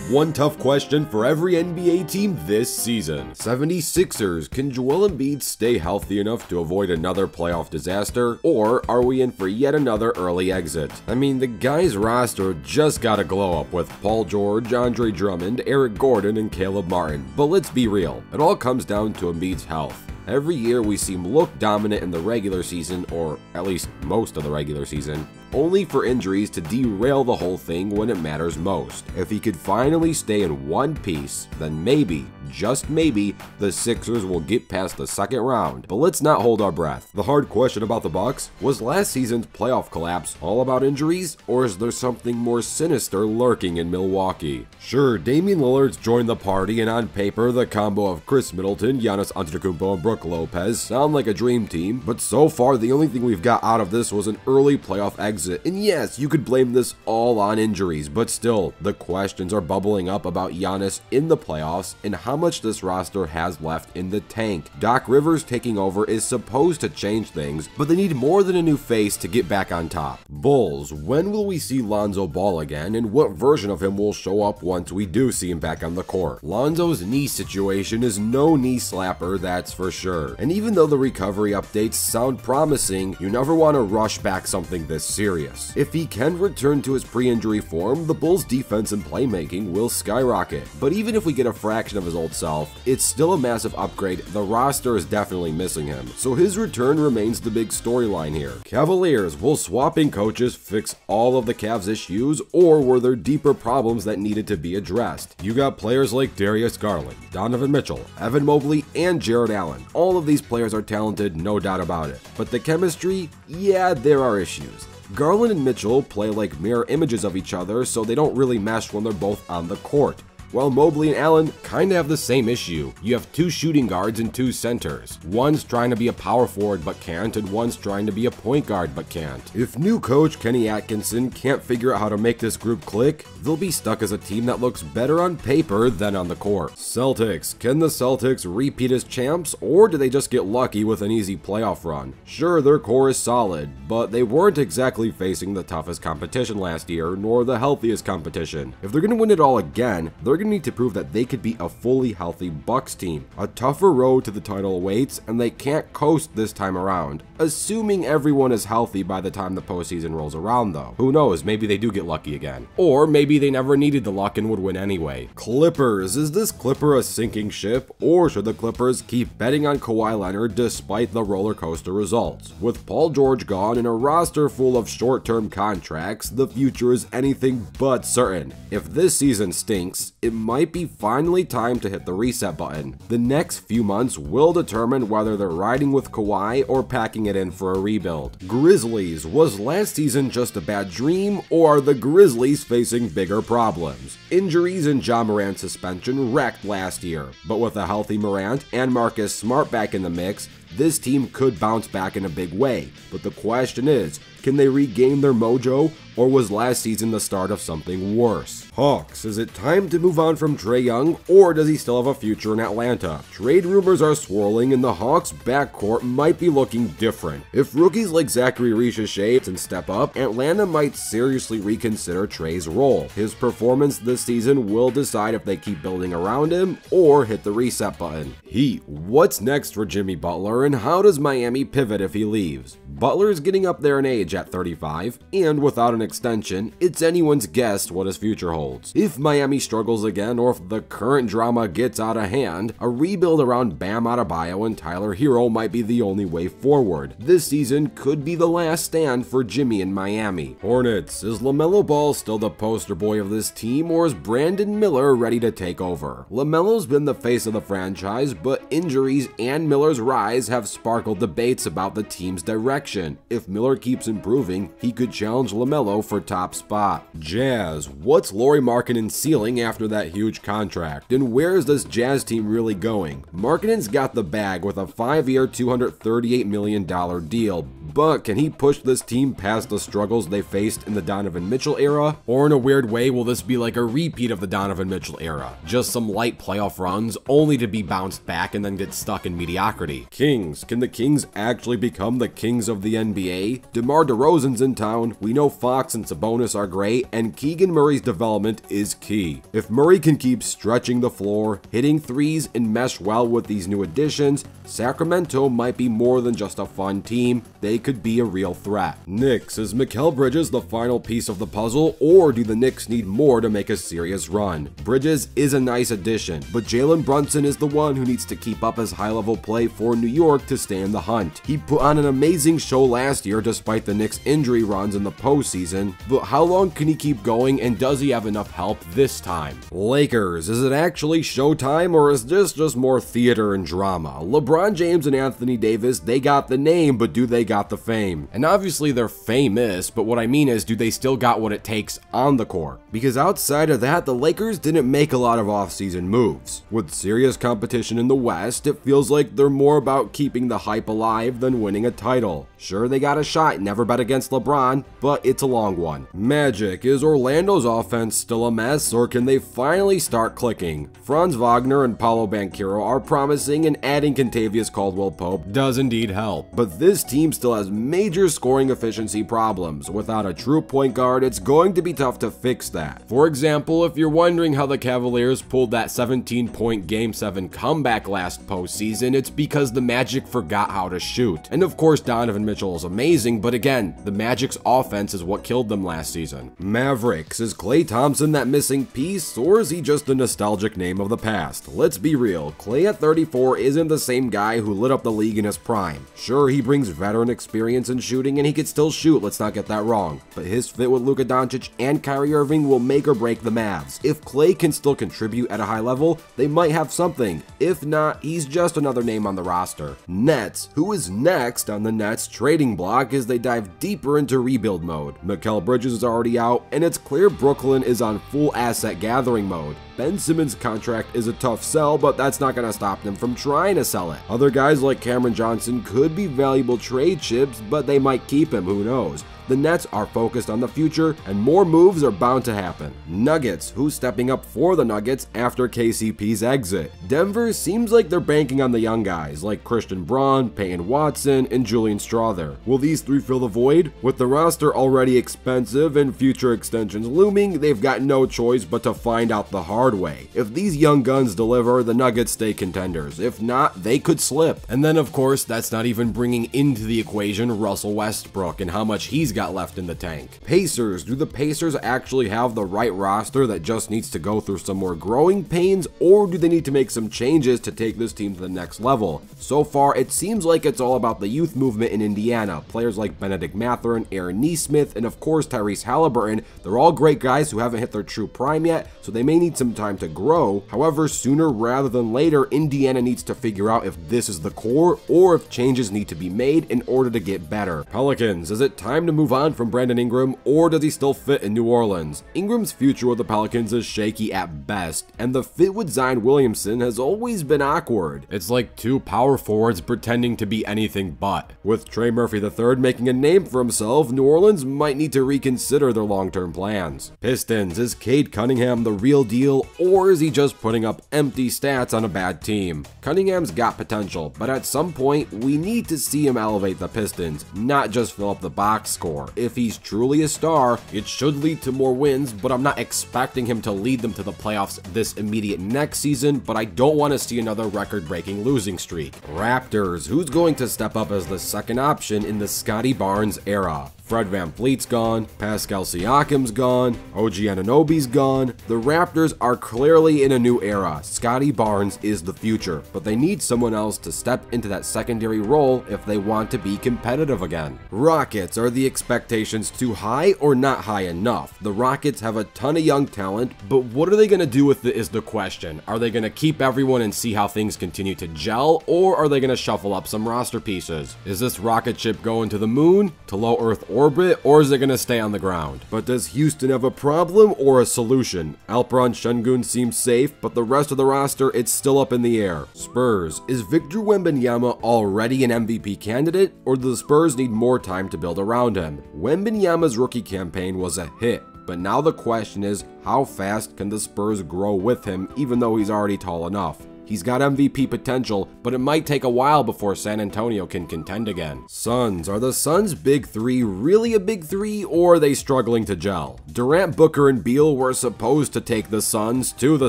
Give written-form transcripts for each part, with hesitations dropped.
One tough question for every NBA team this season. 76ers, can Joel Embiid stay healthy enough to avoid another playoff disaster, or are we in for yet another early exit? I mean, the guy's roster just got a glow up with Paul George, Andre Drummond, Eric Gordon, and Caleb Martin. But let's be real, it all comes down to Embiid's health. Every year we see him look dominant in the regular season, or at least most of the regular season, only for injuries to derail the whole thing when it matters most. If he could finally stay in one piece, then maybe, just maybe, the Sixers will get past the second round. But let's not hold our breath. The hard question about the Bucks, was last season's playoff collapse all about injuries, or is there something more sinister lurking in Milwaukee? Sure, Damian Lillard's joined the party, and on paper, the combo of Chris Middleton, Giannis Antetokounmpo, and Brook Lopez sound like a dream team, but so far the only thing we've got out of this was an early playoff exit. And yes, you could blame this all on injuries, but still, the questions are bubbling up about Giannis in the playoffs and how much this roster has left in the tank. Doc Rivers taking over is supposed to change things, but they need more than a new face to get back on top. Bulls, when will we see Lonzo Ball again, and what version of him will show up once we do see him back on the court? Lonzo's knee situation is no knee slapper, that's for sure. And even though the recovery updates sound promising, you never want to rush back something this serious. If he can return to his pre-injury form, the Bulls' defense and playmaking will skyrocket. But even if we get a fraction of his old self, it's still a massive upgrade. The roster is definitely missing him, so his return remains the big storyline here. Cavaliers, will swapping coaches fix all of the Cavs' issues, or were there deeper problems that needed to be addressed? You got players like Darius Garland, Donovan Mitchell, Evan Mobley, and Jared Allen. All of these players are talented, no doubt about it. But the chemistry? Yeah, there are issues. Garland and Mitchell play like mirror images of each other, so they don't really mesh when they're both on the court. While Mobley and Allen kinda have the same issue. You have two shooting guards and two centers. One's trying to be a power forward but can't, and one's trying to be a point guard but can't. If new coach Kenny Atkinson can't figure out how to make this group click, they'll be stuck as a team that looks better on paper than on the court. Celtics, can the Celtics repeat as champs, or do they just get lucky with an easy playoff run? Sure, their core is solid, but they weren't exactly facing the toughest competition last year, nor the healthiest competition. If they're gonna win it all again, they're gonna need to prove that they could be a fully healthy Bucks team. A tougher road to the title awaits, and they can't coast this time around. Assuming everyone is healthy by the time the postseason rolls around though. Who knows, maybe they do get lucky again. Or maybe they never needed the luck and would win anyway. Clippers, is this Clipper a sinking ship, or should the Clippers keep betting on Kawhi Leonard despite the roller coaster results? With Paul George gone and a roster full of short-term contracts, the future is anything but certain. If this season stinks, it might be finally time to hit the reset button. The next few months will determine whether they're riding with Kawhi or packing it in for a rebuild. Grizzlies, was last season just a bad dream, or are the Grizzlies facing bigger problems? Injuries and Ja Morant's suspension wrecked last year, but with a healthy Morant and Marcus Smart back in the mix, this team could bounce back in a big way. But the question is, can they regain their mojo, or was last season the start of something worse? Hawks, is it time to move on from Trae Young, or does he still have a future in Atlanta? Trade rumors are swirling, and the Hawks' backcourt might be looking different. If rookies like Zachary Richaud and step up, Atlanta might seriously reconsider Trae's role. His performance this season will decide if they keep building around him, or hit the reset button. Heat, what's next for Jimmy Butler, and how does Miami pivot if he leaves? Butler is getting up there in age at 35, and without an extension, it's anyone's guess what his future holds. If Miami struggles again, or if the current drama gets out of hand, a rebuild around Bam Adebayo and Tyler Hero might be the only way forward. This season could be the last stand for Jimmy in Miami. Hornets, is LaMelo Ball still the poster boy of this team, or is Brandon Miller ready to take over? LaMelo's been the face of the franchise, but injuries and Miller's rise have sparkled debates about the team's direction. If Miller keeps improving, he could challenge LaMelo for top spot. Jazz, what's Lauri Markkanen's ceiling after that huge contract, and where is this Jazz team really going? Markkanen's got the bag with a 5-year, $238 million deal, but can he push this team past the struggles they faced in the Donovan Mitchell era? Or in a weird way, will this be like a repeat of the Donovan Mitchell era? Just some light playoff runs only to be bounced back and then get stuck in mediocrity. Kings. Can the Kings actually become the kings of the NBA? DeMar DeRozan's in town, we know Fox and Sabonis are great, and Keegan Murray's development is key. If Murray can keep stretching the floor, hitting threes, and mesh well with these new additions, Sacramento might be more than just a fun team, they could be a real threat. Knicks. Is Mikal Bridges the final piece of the puzzle, or do the Knicks need more to make a serious run? Bridges is a nice addition, but Jalen Brunson is the one who needs to keep up his high-level play for New York to stay in the hunt. He put on an amazing show last year despite the Knicks' injury runs in the postseason, but how long can he keep going, and does he have enough help this time? Lakers. Is it actually showtime, or is this just more theater and drama? LeBron James and Anthony Davis, they got the name, but do they got the fame? And obviously they're famous, but what I mean is, do they still got what it takes on the court? Because outside of that, the Lakers didn't make a lot of offseason moves. With serious competition in the West, it feels like they're more about keeping the hype alive than winning a title. Sure, they got a shot, never bet against LeBron, but it's a long one. Magic. Is Orlando's offense still a mess, or can they finally start clicking? Franz Wagner and Paolo Banchero are promising, and adding Kentavious Caldwell-Pope does indeed help. But this team still has major scoring efficiency problems. Without a true point guard, it's going to be tough to fix that. For example, if you're wondering how the Cavaliers pulled that 17-point Game 7 comeback last postseason, it's because the Magic forgot how to shoot. And of course, Donovan Mitchell is amazing, but again, the Magic's offense is what killed them last season. Mavericks. Is Klay Thompson that missing piece, or is he just a nostalgic name of the past? Let's be real, Klay at 34 isn't the same guy who lit up the league in his prime. Sure, he brings veteran experience in shooting, and he could still shoot, let's not get that wrong, but his fit with Luka Doncic and Kyrie Irving will make or break the Mavs. If Klay can still contribute at a high level, they might have something. If not, he's just another name on the roster. Nets. Who is next on the Nets trading block as they dive deeper into rebuild mode? Mikal Bridges is already out, and it's clear Brooklyn is on full asset gathering mode. Ben Simmons' contract is a tough sell, but that's not going to stop them from trying to sell it. Other guys like Cameron Johnson could be valuable trade chips, but they might keep him, who knows. The Nets are focused on the future, and more moves are bound to happen. Nuggets. Who's stepping up for the Nuggets after KCP's exit? Denver seems like they're banking on the young guys like Christian Braun, Peyton Watson, and Julian Strawther. Will these three fill the void? With the roster already expensive and future extensions looming, they've got no choice but to find out the hard way. If these young guns deliver, the Nuggets stay contenders. If not, they could slip. And then of course, that's not even bringing into the equation Russell Westbrook and how much he's got left in the tank. Pacers. Do the Pacers actually have the right roster that just needs to go through some more growing pains, or do they need to make some changes to take this team to the next level? So far, it seems like it's all about the youth movement in Indiana. Players like Benedict Mathurin, Aaron Nesmith, and of course Tyrese Halliburton, they're all great guys who haven't hit their true prime yet, so they may need some time to grow. However, sooner rather than later, Indiana needs to figure out if this is the core or if changes need to be made in order to get better. Pelicans. Is it time to move on from Brandon Ingram, or does he still fit in New Orleans? Ingram's future with the Pelicans is shaky at best, and the fit with Zion Williamson has always been awkward. It's like two power forwards pretending to be anything but. With Trey Murphy III making a name for himself, New Orleans might need to reconsider their long-term plans. Pistons. Is Cade Cunningham the real deal, or is he just putting up empty stats on a bad team? Cunningham's got potential, but at some point, we need to see him elevate the Pistons, not just fill up the box score. If he's truly a star, it should lead to more wins, but I'm not expecting him to lead them to the playoffs this immediate next season, but I don't want to see another record-breaking losing streak. Raptors. Who's going to step up as the second option in the Scottie Barnes era? Fred VanVleet's gone, Pascal Siakam's gone, OG Anunoby's gone. The Raptors are clearly in a new era. Scottie Barnes is the future, but they need someone else to step into that secondary role if they want to be competitive again. Rockets. Are the expectations too high or not high enough? The Rockets have a ton of young talent, but what are they going to do with it is the question. Are they going to keep everyone and see how things continue to gel, or are they going to shuffle up some roster pieces? Is this rocket ship going to the moon, to low Earth orbit, or is it going to stay on the ground? But does Houston have a problem or a solution? Alperen Şengün seems safe, but the rest of the roster, it's still up in the air. Spurs, is Victor Wembanyama already an MVP candidate, or do the Spurs need more time to build around him? Wembanyama's rookie campaign was a hit, but now the question is, how fast can the Spurs grow with him even though he's already tall enough? He's got MVP potential, but it might take a while before San Antonio can contend again. Suns, are the Suns' big three really a big three, or are they struggling to gel? Durant, Booker, and Beal were supposed to take the Suns to the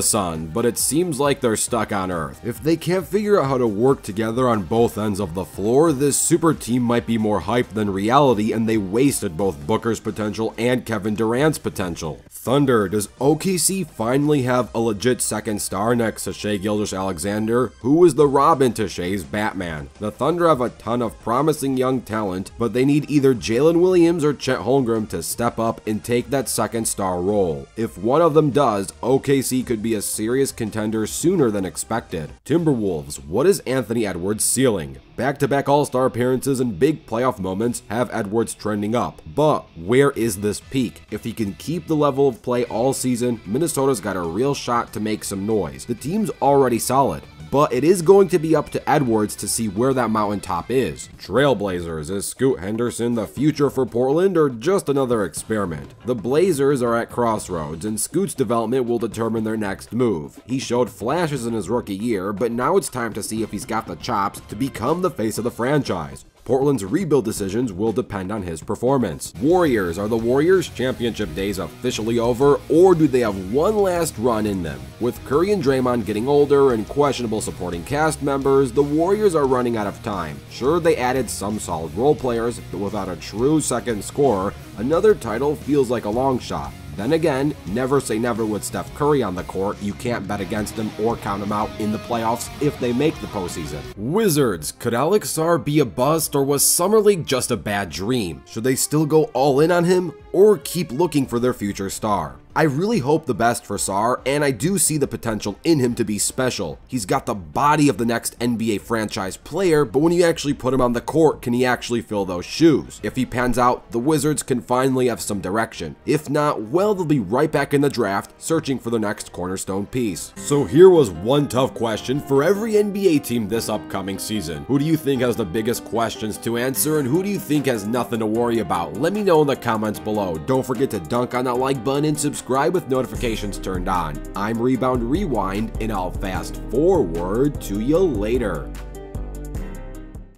sun, but it seems like they're stuck on Earth. If they can't figure out how to work together on both ends of the floor, this super team might be more hype than reality, and they wasted both Booker's potential and Kevin Durant's potential. Thunder, does OKC finally have a legit second star next to Shai Gilgeous-Alexander, who is the Robin to Shai's Batman? The Thunder have a ton of promising young talent, but they need either Jalen Williams or Chet Holmgren to step up and take that second star role. If one of them does, OKC could be a serious contender sooner than expected. Timberwolves, what is Anthony Edwards' ceiling? Back-to-back All-Star appearances and big playoff moments have Edwards trending up, but where is this peak? If he can keep the level of play all season, Minnesota's got a real shot to make some noise. The team's already solid, but it is going to be up to Edwards to see where that mountaintop is. Trailblazers, is Scoot Henderson the future for Portland or just another experiment? The Blazers are at crossroads, and Scoot's development will determine their next move. He showed flashes in his rookie year, but now it's time to see if he's got the chops to become the face of the franchise. Portland's rebuild decisions will depend on his performance. Warriors, are the Warriors' championship days officially over, or do they have one last run in them? With Curry and Draymond getting older and questionable supporting cast members, the Warriors are running out of time. Sure, they added some solid role players, but without a true second scorer, another title feels like a long shot. Then again, never say never with Steph Curry on the court. You can't bet against him or count him out in the playoffs if they make the postseason. Wizards, could Alex Sarr be a bust, or was Summer League just a bad dream? Should they still go all in on him, or keep looking for their future star? I really hope the best for Sarr, and I do see the potential in him to be special. He's got the body of the next NBA franchise player, but when you actually put him on the court, can he actually fill those shoes? If he pans out, the Wizards can finally have some direction. If not, well, they'll be right back in the draft, searching for the next cornerstone piece. So here was one tough question for every NBA team this upcoming season. Who do you think has the biggest questions to answer, and who do you think has nothing to worry about? Let me know in the comments below. Don't forget to dunk on that like button and subscribe with notifications turned on. I'm Rebound Rewind, and I'll fast forward to you later.